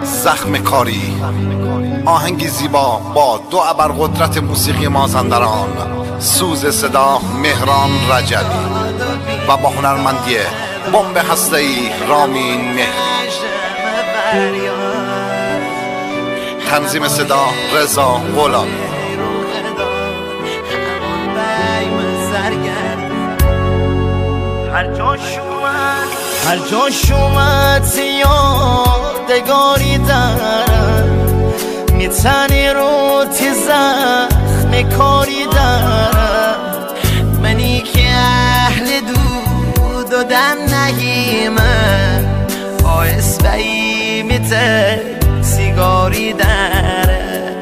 زخم کاری، آهنگی زیبا با دو ابرقدرت موسیقی مازندران، سوز صدا مهران رجبی و با هنرمندی بمب هسته‌ای رامین مهری، تنظیم صدا رضا غلامی. هر جاش اومد یادگاری دارم، میتنی رو تی زخم کاری دارم. منی که اهل دود و دم نگیمم، آیس بایی میتن سیگاری دارم.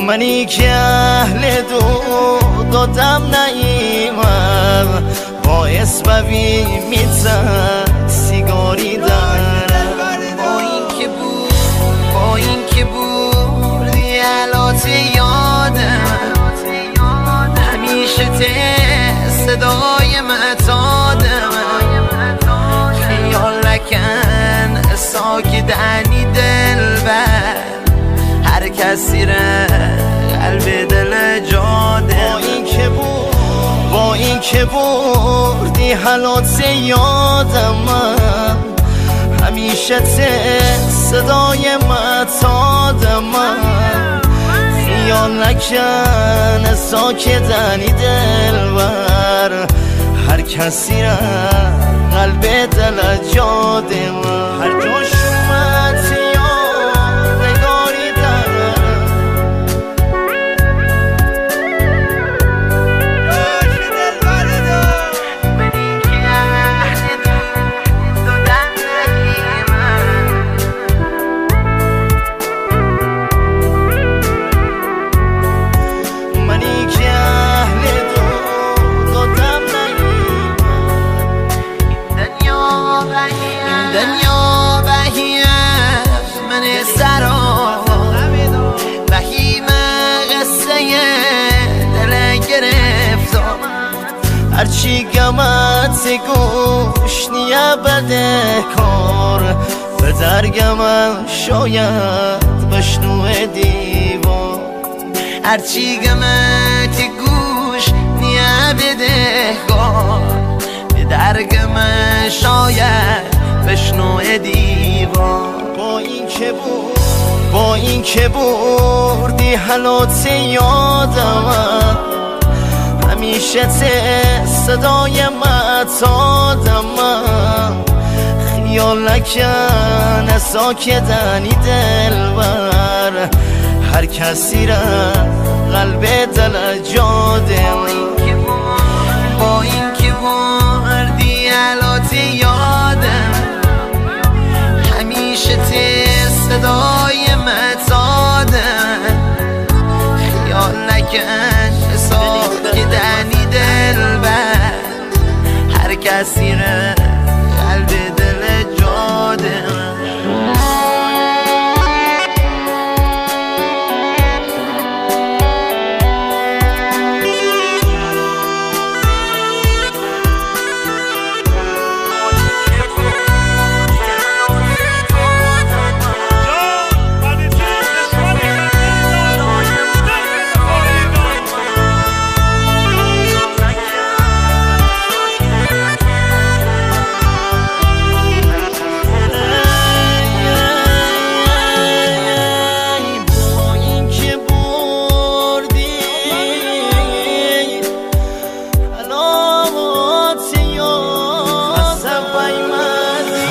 منی که اهل دود و دم نگیمم، باعث ببی میتن سیگاری دارم. با این که بردی علات یادم، همیشه صدای معتادم. خیال لکن ساکدنی دل بر هر کسی را قلب دل جاده. با این که بردی حالات یادم، همیشه صدای معتادم. خیال نکن ساکدنی دل بر هر کسی را قلب دل جاده. هر جاش اومد یادگاری دارم. دنیا بهیه من سرا بهیم قصه دل گرفتم. هرچی گمت گوش نیه بده کار، به درگم شاید بشنو دیوان. هرچی گمت گوش نیه بده کار، به درگم شاید بشنو دیوان. با این که بردی حالات یادم، همیشه صدای معتادم. خیال نکن ساکدنی دل بر هر کسی را قلب دل جاده. با این که بردی حالات یادم، همیشه صدای معتادم. خیال نکن ساکدنی دل بر هر کسی را قلب دل جاده.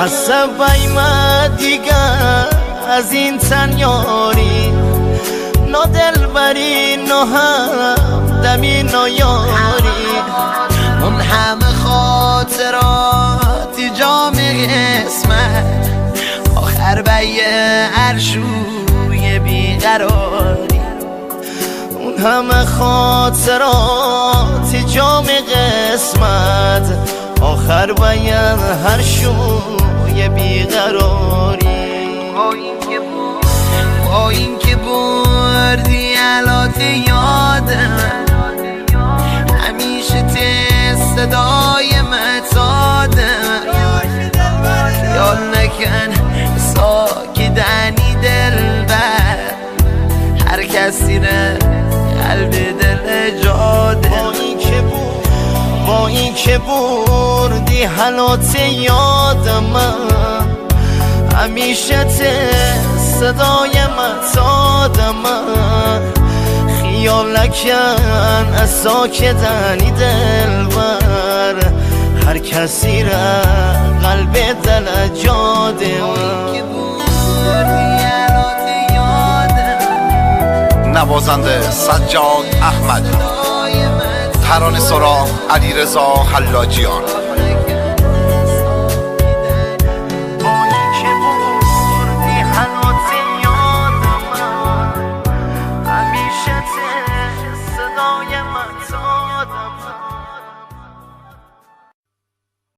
حسب بایمد دیگر از این تن یاری، نو دل بری نو هم دمی نو یاری. اون همه خاطراتی جام قسمت، آخر بی عرشوی بیقراری. اون همه خاطراتی جام قسمت، آخر باید هر شوی بیقراری. با این که بردی علات یادم، همیشه صدای معتادم. زیر قلب دل جاده با این که بردی حالات یادم همیشه صدای من تادم خیال نکن از ساکتنی دلبر هر کسی را قلب دل جاده نوازنده سجاد احمدی، ترانه سرا علیرضا حلاجیان.